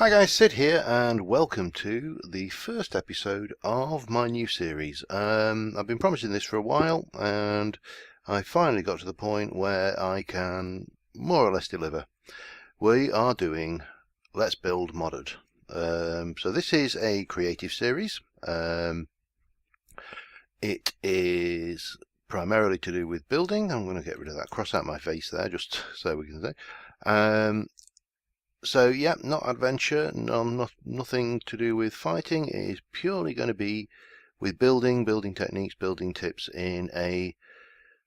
Hi guys, Sid here and welcome to the first episode of my new series. I've been promising this for a while and I finally got to the point where I can more or less deliver. We are doing Let's Build Modded. So this is a creative series. It is primarily to do with building. I'm going to get rid of that cross out my face there just so we can say. So yeah, not adventure, nothing to do with fighting. It is purely going to be with building techniques, building tips in a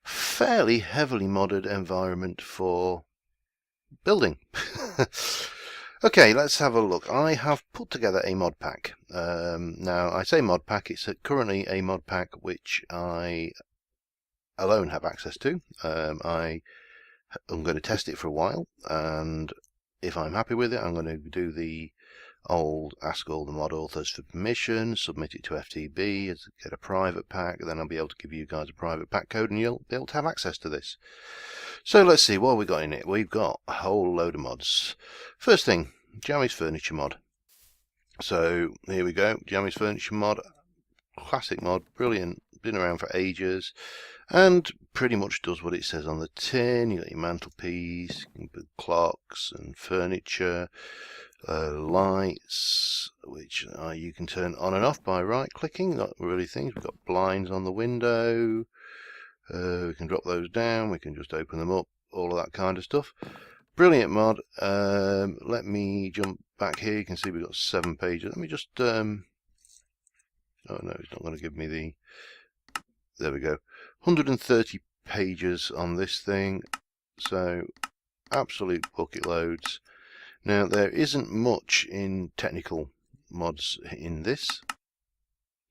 fairly heavily modded environment for building. Okay, let's have a look. I have put together a mod pack. Now, I say mod pack, it's currently a mod pack which I alone have access to. I'm going to test it for a while, and if I'm happy with it, I'm going to do the old ask all the mod authors for permission, submit it to FTB, get a private pack, then I'll be able to give you guys a private pack code and you'll be able to have access to this. So let's see what we got in it. We've got a whole load of mods. First thing, Jammy's Furniture mod. So here we go, Jammy's Furniture mod, classic mod, brilliant, been around for ages, and pretty much does what it says on the tin. You got your mantelpiece, you can put clocks and furniture, lights, which you can turn on and off by right-clicking. Not really things. We've got blinds on the window. We can drop those down. We can just open them up. All of that kind of stuff. Brilliant mod. Let me jump back here. You can see we've got 7 pages. Let me just. Oh no, it's not going to give me the. There we go. 130 pages on this thing, so absolute bucket loads. Now there isn't much in technical mods in this,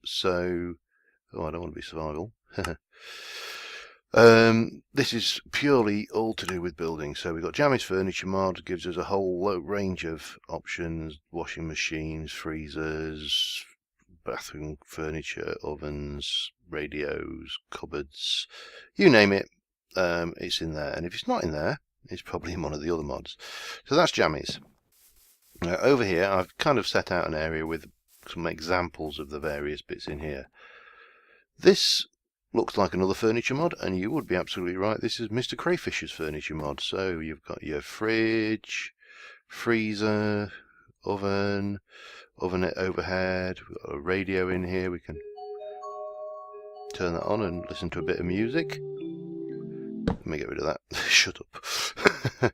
so I don't want to be survival. This is purely all to do with building. So we've got Jammy's Furniture mod, gives us a whole range of options: washing machines, freezers, bathroom furniture, ovens, radios, cupboards, you name it, it's in there. And if it's not in there, it's probably in one of the other mods. So that's Jammy's. Now over here I've kind of set out an area with some examples of the various bits in here. This looks like another furniture mod, and you would be absolutely right, this is Mr. Crayfish's furniture mod. So you've got your fridge, freezer, oven overhead, we've got a radio in here, we can turn that on and listen to a bit of music. Let me get rid of that. Shut up.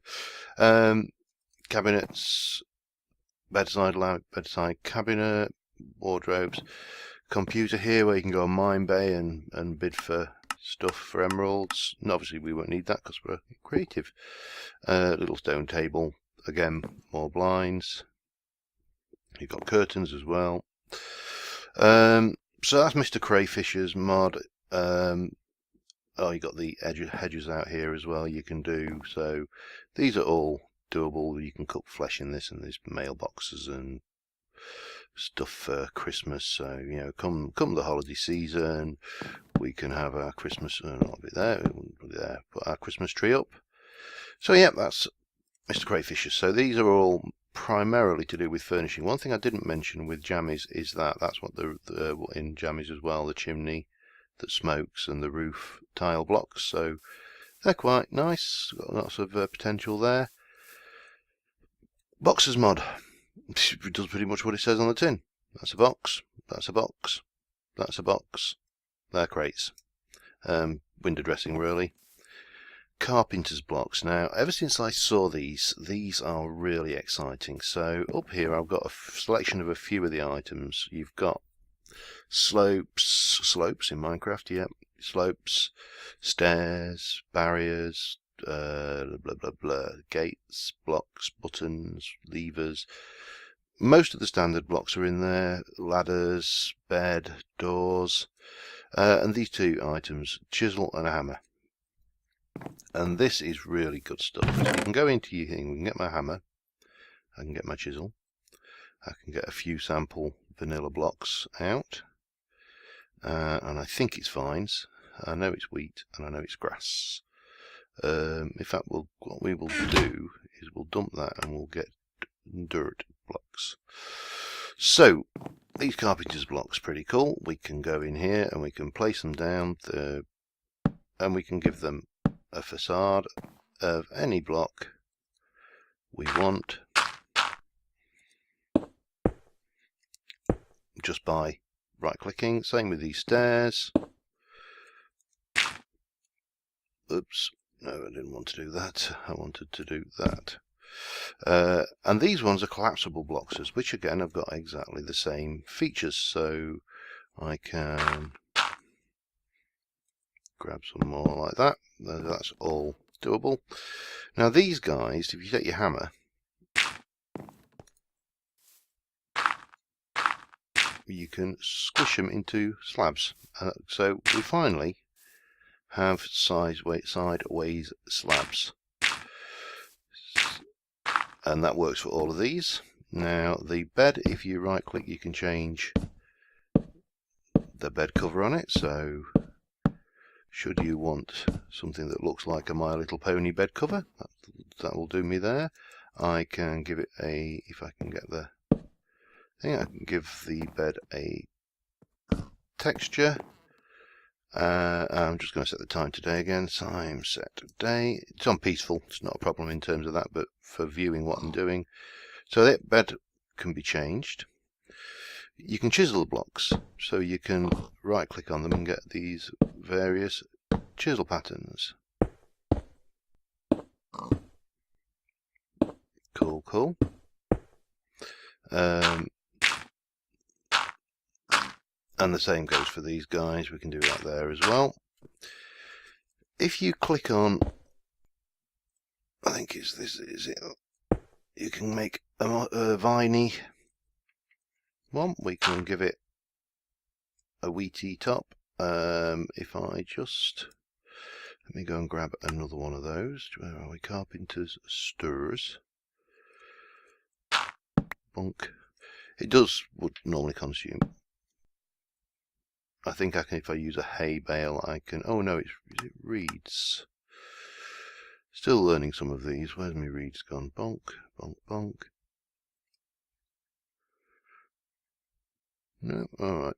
Cabinets, bedside lamp, bedside cabinet, wardrobes, computer here where you can go on Mine Bay and bid for stuff for emeralds. And obviously we won't need that because we're creative. Little stone table, again more blinds. You've got curtains as well. So that's Mr. Crayfish's mod. You got the hedges out here as well you can do. So these are all doable. You can cook flesh in this, and there's mailboxes and stuff for Christmas. So you know, come the holiday season, we can have our Christmas. Not a bit there. Put our Christmas tree up. So yeah, that's Mr. Crayfish's. So these are all primarily to do with furnishing. One thing I didn't mention with Jammy's is that's what the in Jammy's as well, the chimney that smokes and the roof tile blocks. So they're quite nice. Got lots of potential there. Boxes mod. It does pretty much what it says on the tin. That's a box. That's a box. That's a box. They're crates. Window dressing really. Carpenters blocks. Now, ever since I saw these are really exciting. So up here I've got a selection of a few of the items. You've got slopes in Minecraft, yeah, slopes, stairs, barriers, blah blah blah, gates, blocks, buttons, levers. Most of the standard blocks are in there, ladders, bed, doors, and these 2 items, chisel and a hammer. And this is really good stuff. So you can go into your thing, we can get my hammer, I can get my chisel, I can get a few sample vanilla blocks out, and I think it's vines, I know it's wheat, and I know it's grass. In fact, what we will do is we'll dump that and we'll get dirt blocks. So these carpenters blocks pretty cool. We can go in here and we can place them down and we can give them a facade of any block we want just by right clicking. Same with these stairs. Oops, no, I didn't want to do that. I wanted to do that. And these ones are collapsible blocks, which again have got exactly the same features. So I can grab some more like that. That's all doable. Now these guys, if you take your hammer, you can squish them into slabs. So we finally have sideways slabs, and that works for all of these. Now the bed, if you right click, you can change the bed cover on it. So should you want something that looks like a My Little Pony bed cover, that will do me there. I can give it a, if I can get the thing, I can give the bed a texture. I'm just going to set the time today again. Time set today. It's on peaceful. It's not a problem in terms of that, but for viewing what I'm doing. So that bed can be changed. You can chisel the blocks, so you can right click on them and get these various chisel patterns. Cool. And the same goes for these guys. We can do that there as well. If you click on, I think is it? You can make a viney one. We can give it a wheaty top. If I just let me go and grab another one of those. Where are we? Carpenters stirs. Bunk. It would normally consume. I think I can, if I use a hay bale, I can. Oh no, is it reeds? Still learning some of these. Where's my reeds gone? Bonk, bonk, bonk. No, all right.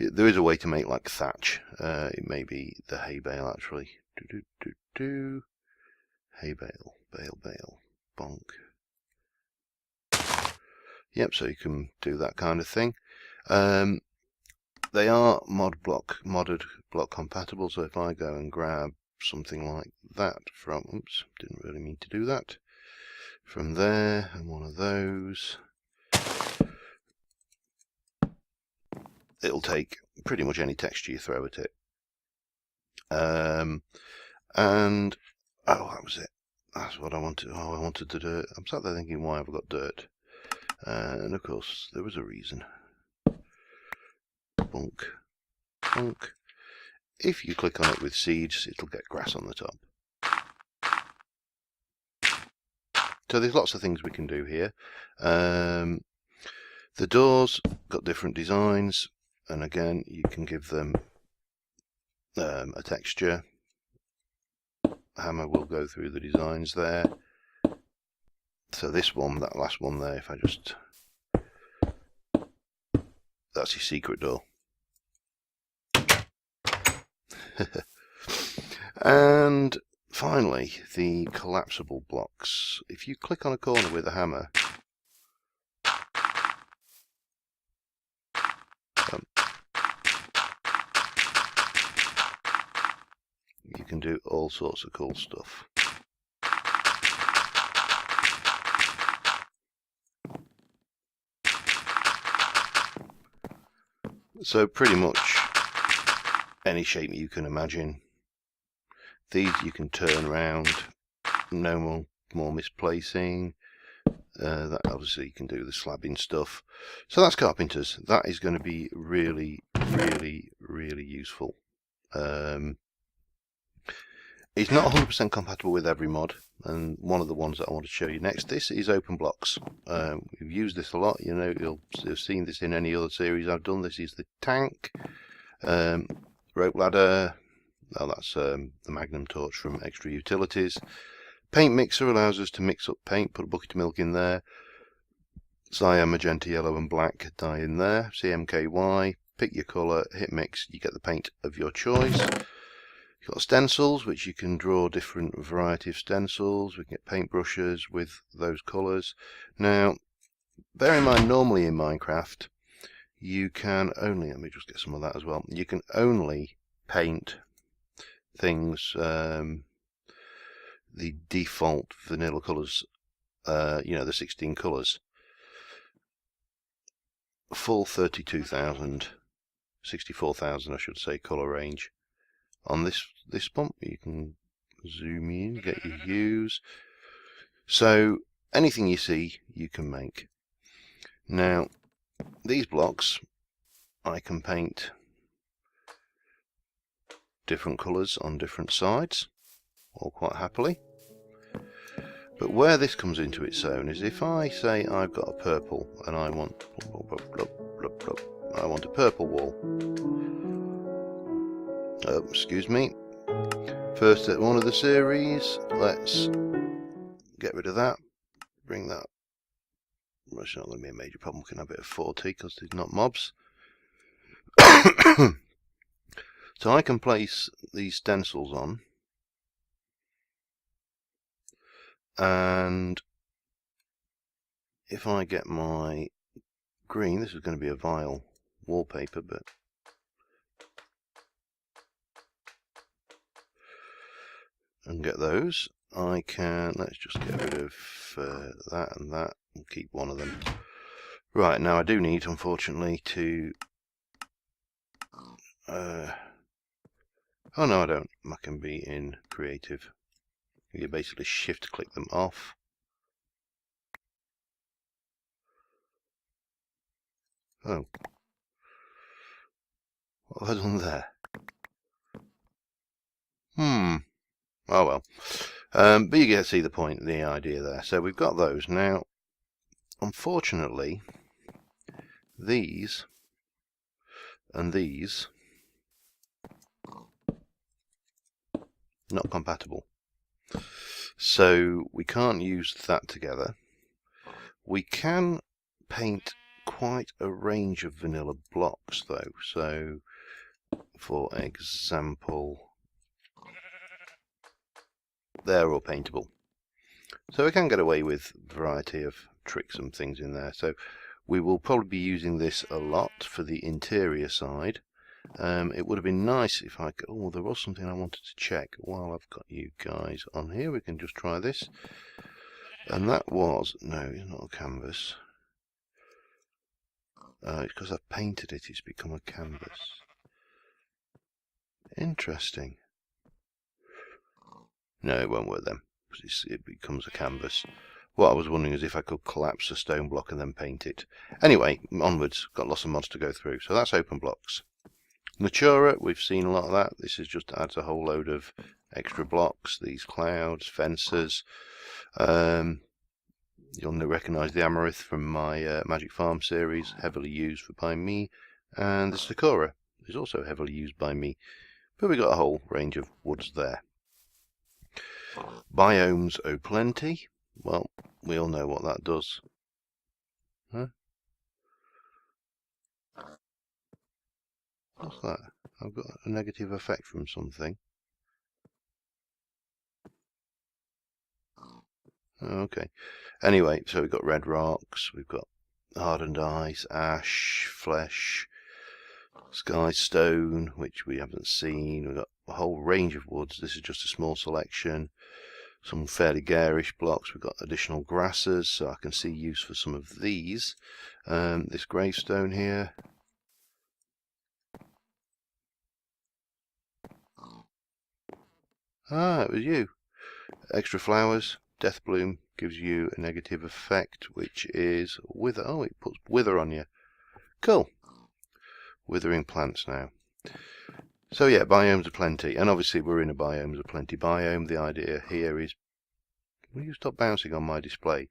There is a way to make like thatch. It may be the hay bale actually. Hay bale, bale, bonk. Yep. So you can do that kind of thing. They are modded block compatible, so if I go and grab something like that from, oops, didn't really mean to do that, from there, and one of those, it'll take pretty much any texture you throw at it. And, oh, that was it. That's what I wanted. Oh, I wanted the dirt. I'm sat there thinking, why have I got dirt? And of course, there was a reason. Bonk, bonk. If you click on it with seeds, it'll get grass on the top. So there's lots of things we can do here. The doors got different designs, and again, you can give them a texture. Hammer will go through the designs there. So this one, that last one there, if I just, that's your secret door. And finally, the collapsible blocks. If you click on a corner with a hammer, you can do all sorts of cool stuff. So pretty much any shape you can imagine. These you can turn around, no more misplacing. That obviously you can do the slabbing stuff. So that's Carpenters. That is going to be really useful. It's not 100% compatible with every mod, and one of the ones that I want to show you next, this is open blocks. We've used this a lot. You know, you'll have seen this in any other series I've done. This is the tank, rope ladder. Oh, that's the magnum torch from Extra Utilities. Paint mixer allows us to mix up paint, put a bucket of milk in there. cyan, magenta, yellow and black dye in there. CMKY, pick your colour, hit mix, you get the paint of your choice. You've got stencils, which you can draw different variety of stencils. We can get paintbrushes with those colours. Now, bear in mind, normally in Minecraft, you can only, let me just get some of that as well, you can only paint things, the default vanilla colours, the 16 colours. Full 32,000, 64,000 I should say, colour range. On this bump you can zoom in, get your hues. So anything you see you can make. Now these blocks I can paint different colours on different sides, all quite happily. But where this comes into its own is if I say I've got a purple and I want a purple wall. Excuse me. First one of the series. Let's get rid of that. Bring that. It's not going to be a major problem. We can have it at 40 because there's not mobs. So I can place these stencils on. And if I get my green, this is going to be a vile wallpaper, but and get those, I can, let's just get rid of that and that and keep one of them. Right, now I do need, unfortunately, to oh no I don't, I can be in creative. You basically shift click them off. Oh, what have I done there? Oh well. But you get to see the point, the idea there. So we've got those. Now, unfortunately, these and these not compatible. So we can't use that together. We can paint quite a range of vanilla blocks though. So for example, they're all paintable. So we can get away with a variety of tricks and things in there. So we will probably be using this a lot for the interior side. It would have been nice if I could, oh, there was something I wanted to check while I've got you guys on here. We can just try this. And that was, no, it's not a canvas. It's because I've painted it, it's become a canvas. Interesting. No, it won't work then. It becomes a canvas. What I was wondering is if I could collapse a stone block and then paint it. Anyway, onwards. Got lots of mods to go through. So that's open blocks. Natura, we've seen a lot of that. This is just adds a whole load of extra blocks. These clouds, fences. You'll recognise the Amaranth from my Magic Farm series, heavily used by me. And the Sakura is also heavily used by me. But we've got a whole range of woods there. Biomes oh plenty. Well, we all know what that does. Huh? What's that? I've got a negative effect from something. Okay. Anyway, so we've got red rocks, we've got hardened ice, ash, flesh, sky stone, which we haven't seen. We've got a whole range of woods. This is just a small selection. Some fairly garish blocks. We've got additional grasses, so I can see use for some of these. This gravestone here. Ah, it was you. Extra flowers. Death bloom gives you a negative effect, which is wither. Oh, it puts wither on you. Cool. Withering plants now. So yeah, biomes are plenty, and obviously we're in a biomes are plenty biome. The idea here is, will you stop bouncing on my display?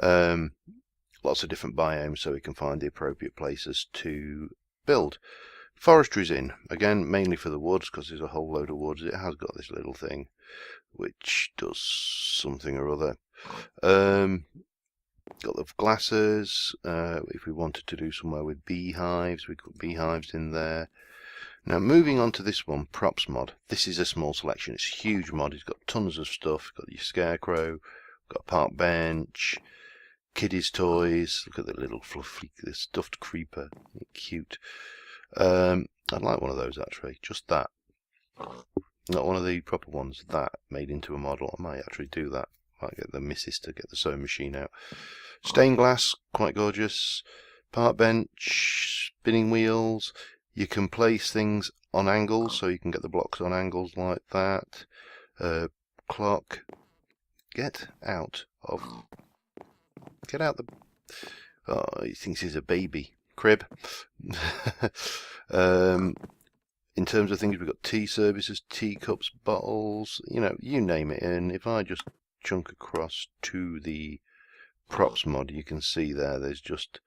Lots of different biomes, so we can find the appropriate places to build. Forestry's in, again, mainly for the woods, because there's a whole load of woods. It has got this little thing, which does something or other. Got the glasses. If we wanted to do somewhere with beehives, we put beehives in there. Now moving on to this one, props mod. This is a small selection. It's a huge mod. It's got tons of stuff. Got your scarecrow, got a park bench, kiddies toys. Look at the little fluffy, the stuffed creeper. Cute. I'd like one of those actually. Just that. Not one of the proper ones. That made into a model. I might actually do that. Might get the missus to get the sewing machine out. Stained glass, quite gorgeous. Park bench, spinning wheels. You can place things on angles, so you can get the blocks on angles like that. Clock. Get out the... Oh, he thinks he's a baby. Crib. In terms of things, we've got tea services, teacups, bottles, you know, you name it. And if I just chunk across to the props mod, you can see there's just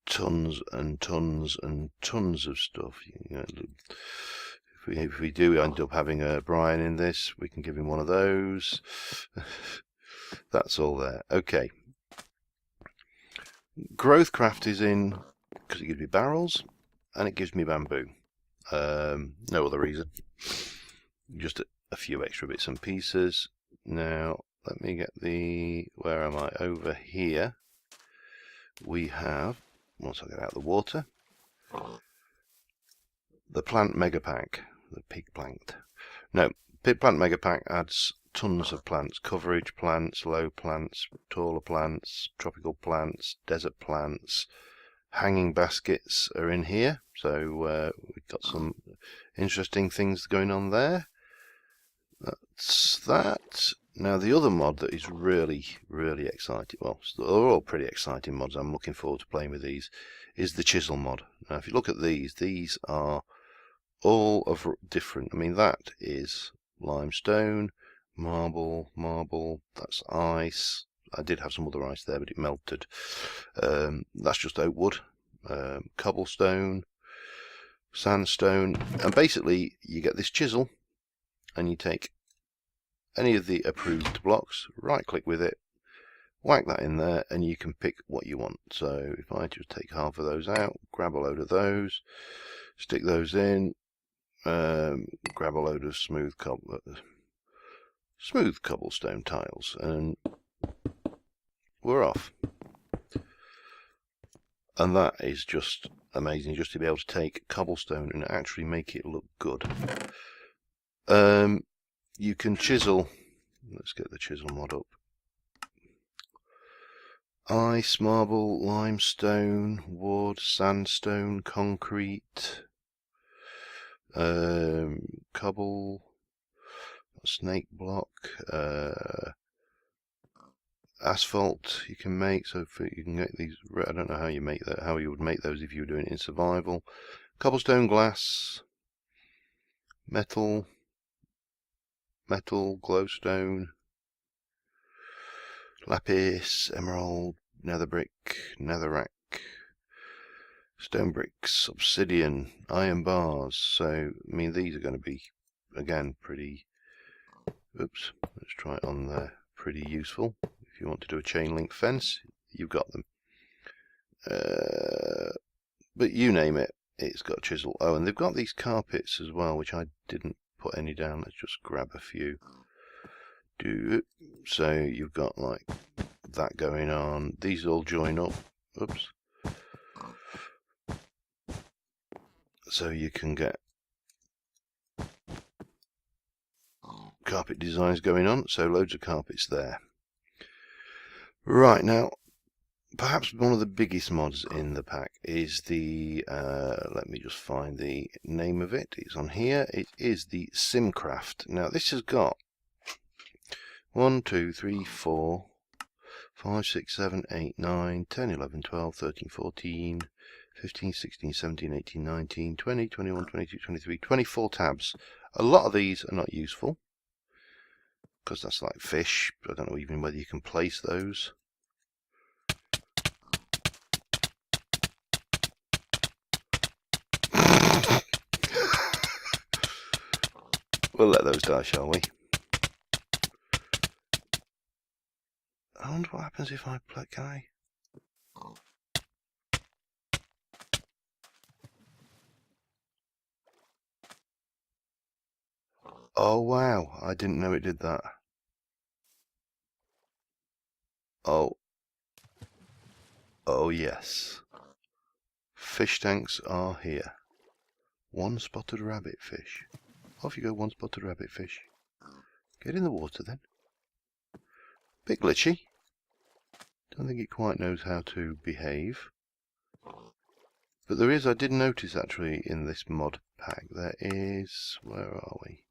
tons and tons and tons of stuff. You know, if we do end up having a Brian in this, we can give him one of those. That's all there. Okay. Growth craft is in because it gives me barrels and it gives me bamboo. No other reason. Just a few extra bits and pieces. Now let me get where am I? Over here we have, once I get out of the water, the plant mega pack, the pig plant. No, pig plant mega pack adds tons of plants, coverage plants, low plants, taller plants, tropical plants, desert plants. Hanging baskets are in here, so we've got some interesting things going on there. That's that. Now the other mod that is really, really exciting, well, they're all pretty exciting mods, I'm looking forward to playing with these, is the Chisel mod. Now if you look at these are all of different, I mean that is limestone, marble, that's ice. I did have some other ice there, but it melted. That's just oak wood, cobblestone, sandstone, and basically you get this chisel and you take any of the approved blocks, right click with it, whack that in there, and you can pick what you want. So if I just take half of those out, grab a load of those, stick those in, grab a load of smooth cobblestone tiles, and we're off. And that is just amazing, just to be able to take cobblestone and actually make it look good. You can chisel, let's get the chisel mod up. Ice, marble, limestone, wood, sandstone, concrete, cobble, snake block, asphalt you can make, so you can get these. I don't know how you make that, how you would make those if you were doing it in survival. Cobblestone, glass, metal, glowstone, lapis, emerald, nether brick, netherrack, stone bricks, obsidian, iron bars. So I mean these are going to be again pretty, oops, let's try it on there, pretty useful. If you want to do a chain link fence, you've got them. But you name it, it's got a chisel. Oh, and they've got these carpets as well, which I didn't put any down. Let's just grab a few. So you've got like that going on. These all join up. Oops. So you can get carpet designs going on. So loads of carpets there. Right, now perhaps one of the biggest mods in the pack is the, let me just find the name of it. It's on here. It is the Simcraft. Now this has got 1, 2, 3, 4, 5, 6, 7, 8, 9, 10, 11, 12, 13, 14, 15, 16, 17, 18, 19, 20, 21, 22, 23, 24 tabs. A lot of these are not useful because that's like fish. I don't know even whether you can place those. We'll let those die, shall we? I wonder what happens if I play. Can I? Oh wow, I didn't know it did that. Oh. Oh yes. Fish tanks are here. One spotted rabbit fish. Off you go, one spotted rabbit fish. Get in the water then. Bit glitchy. Don't think it quite knows how to behave. But there is, I did notice actually in this mod pack, there is, where are we?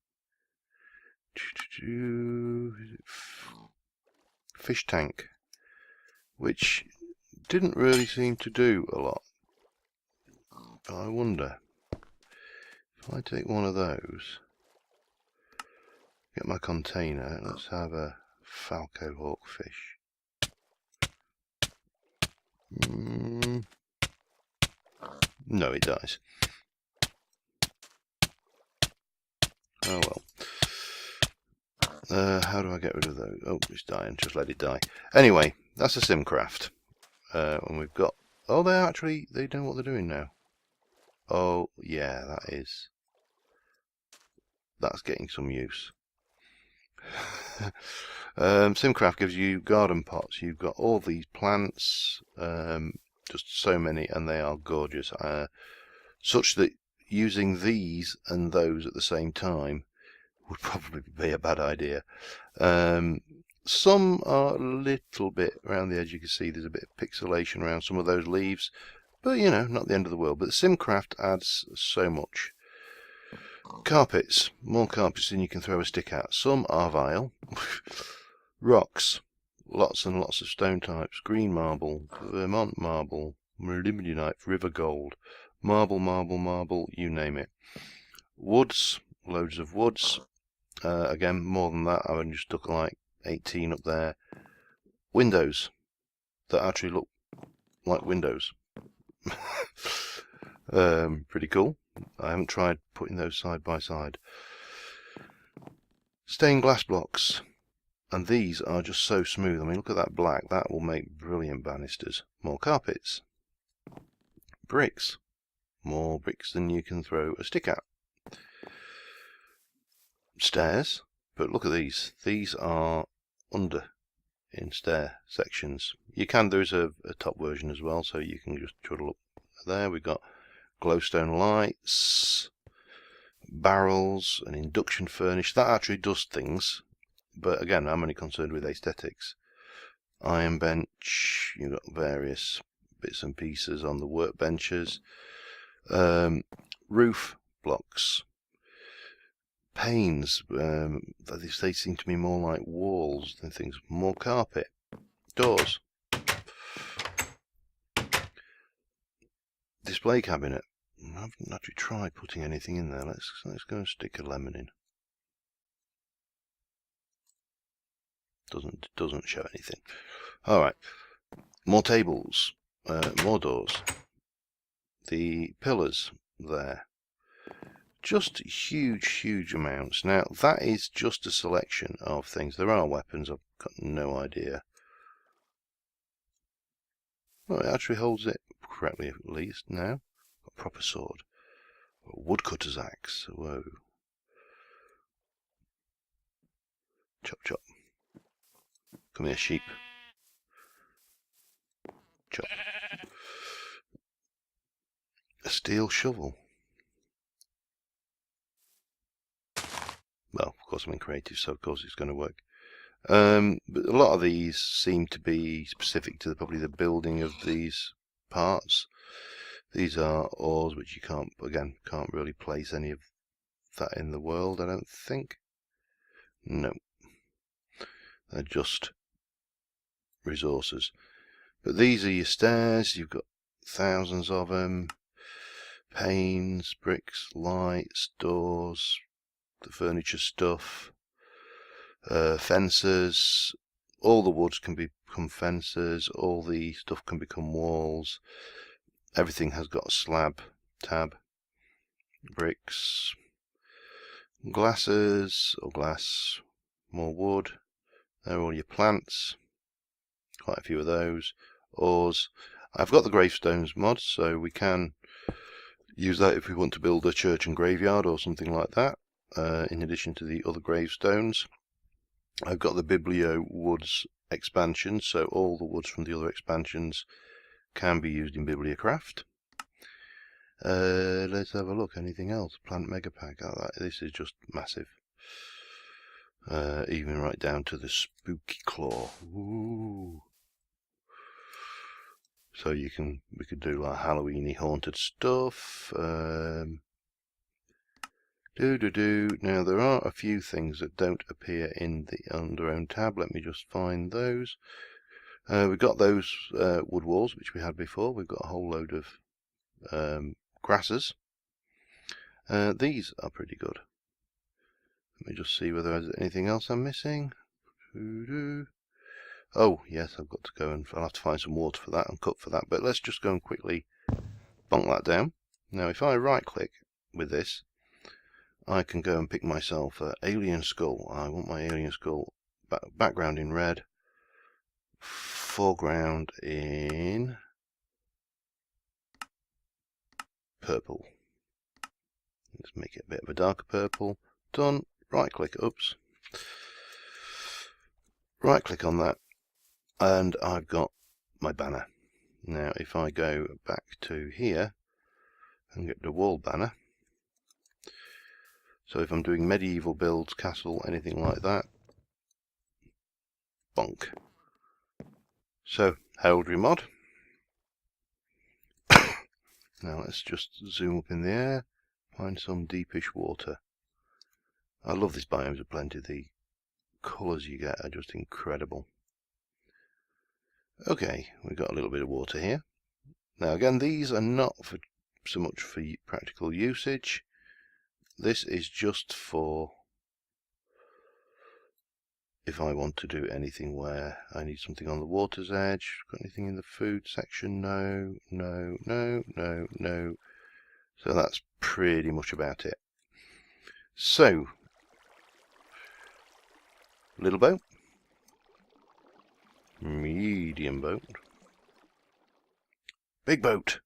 Fish tank, which didn't really seem to do a lot. But I wonder, if I take one of those, get my container, let's have a falco hawkfish. No, it dies. Oh well. How do I get rid of those? Oh, it's dying. Just let it die. Anyway, that's a Simcraft. And we've got... Oh, they know what they're doing now. Oh, yeah, that's getting some use. Simcraft gives you garden pots. You've got all these plants, just so many, and they are gorgeous. Such that using these and those at the same time would probably be a bad idea. Some are a little bit around the edge. You can see there's a bit of pixelation around some of those leaves, but you know, not the end of the world. But Simcraft adds so much. Carpets, more carpets than you can throw a stick at. Some are vile. Rocks, lots and lots of stone types. Green marble, Vermont marble, molybdenite, river gold, marble, you name it. Woods, loads of woods. Again, more than that. I've only just stuck like 18 up there. Windows that actually look like windows. Pretty cool. I haven't tried putting those side by side. Stained glass blocks, and these are just so smooth. I mean, look at that black. That will make brilliant banisters. More carpets. Bricks. More bricks than you can throw a stick at. Stairs, but look at these. These are under in stair sections. There's a top version as well, so you can just twiddle up there. We've got glowstone lights, barrels, an induction furnace. That actually does things, but again, I'm only concerned with aesthetics. Iron bench, you've got various bits and pieces on the workbenches. Roof blocks. Panes, they seem to be more like walls than things. More carpet. Doors. Display cabinet. I haven't actually tried putting anything in there. Let's go and stick a lemon in. Doesn't show anything. Alright. More tables. More doors. The pillars there. Just huge amounts. Now, that is just a selection of things. There are weapons, I've got no idea. Well, it actually holds it correctly at least now. A proper sword. A woodcutter's axe. Whoa. Chop chop. Come here, sheep. Chop. A steel shovel. Well, of course I'm in creative, so of course it's going to work. But a lot of these seem to be specific to probably the building of these parts. These are ores which you can't really place any of that in the world, I don't think. No. They're just resources. But these are your stairs. You've got thousands of them. Panes, bricks, lights, doors, the furniture stuff, fences. All the woods can become fences. All the stuff can become walls. Everything has got a slab tab. Bricks, glasses or glass, more wood. There are all your plants. quite a few of those. Ores. I've got the gravestones mod, so we can use that if we want to build a church and graveyard or something like that, in addition to the other gravestones. I've got the Biblio Woods expansion, so all the woods from the other expansions can be used in Bibliocraft. Let's have a look. Anything else? Plant Mega Pack. Oh, this is just massive. Even right down to the Spooky Claw. Ooh. So we could do like Halloweeny haunted stuff. Now there are a few things that don't appear in the under own tab. Let me just find those. We've got those wood walls which we had before. We've got a whole load of grasses. These are pretty good. Let me just see whether there's anything else I'm missing. Oh yes, I've got to go and I'll have to find some water for that and cut for that. But let's just go and quickly bonk that down. Now if I right click with this, I can go and pick myself an alien skull. I want my alien skull background in red, foreground in purple. Let's make it a bit of a darker purple. Done. Right click, oops. Right click on that, and I've got my banner. Now if I go back to here and get the wall banner, so if I'm doing medieval builds, castle, anything like that, bonk. So heraldry mod. Now let's just zoom up in the air, find some deepish water. I love this Biomes of Plenty. The colours you get are just incredible. Okay, we've got a little bit of water here. Now again, these are not for so much for practical usage. This is just for if I want to do anything where I need something on the water's edge. Got anything in the food section? No, no, no, no, no. So that's pretty much about it. So, little boat, medium boat, big boat.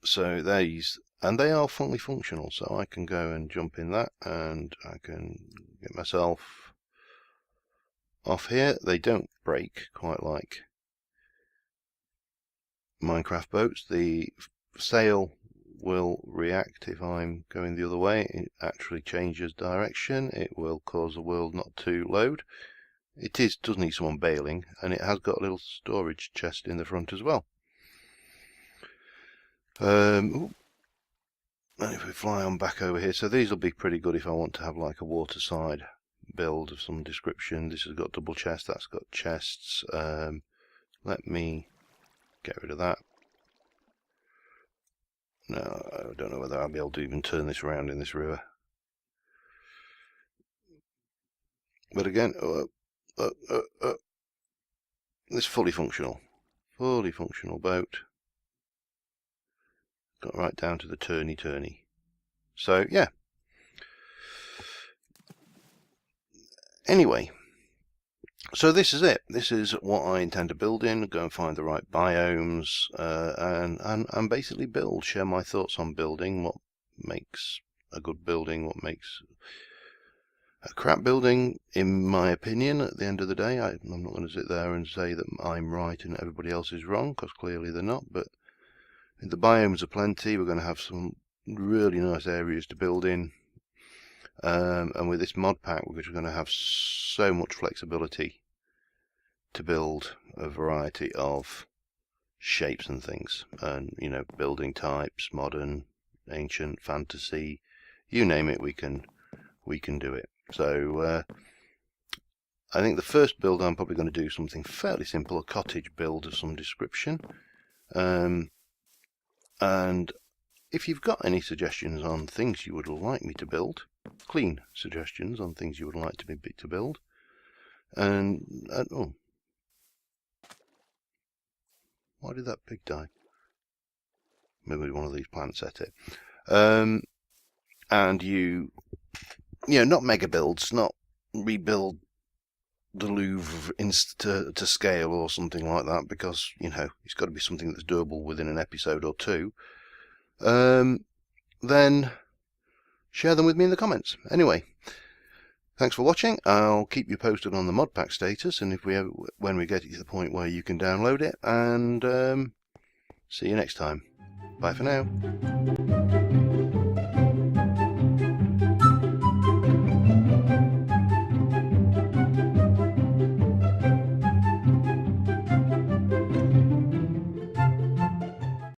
So these, and they are fully functional, so I can go and jump in that and I can get myself off here. They don't break quite like Minecraft boats. The sail will react if I'm going the other way. It actually changes direction. It will cause the world not to load. It does need some unveiling, and it has got a little storage chest in the front as well. And if we fly on back over here, so these will be pretty good if I want to have like a waterside build of some description. This has got double chest, that's got chests. Let me get rid of that. No, I don't know whether I'll be able to even turn this around in this river. But again, this fully functional boat. Got right down to the turny. So yeah. Anyway, so this is it. This is what I intend to build in. Go and find the right biomes, and basically build. Share my thoughts on building. What makes a good building? What makes a crap building? In my opinion, at the end of the day, I'm not going to sit there and say that I'm right and everybody else is wrong, because clearly they're not. But the biomes are plenty. We're going to have some really nice areas to build in. And with this mod pack, we're just going to have so much flexibility to build a variety of shapes and things, and building types, modern, ancient, fantasy, you name it, we can do it. So I think the first build I'm probably going to do something fairly simple, a cottage build of some description. And if you've got any suggestions on things you would like me to build, clean suggestions on things you would like me to build, and oh, why did that pig die? Maybe one of these plants ate it. And not mega builds, not rebuild the Louvre to scale or something like that, because, you know, it's got to be something that's doable within an episode or two, then share them with me in the comments. Anyway, thanks for watching. I'll keep you posted on the mod pack status, and when we get it to the point where you can download it, and see you next time. Bye for now.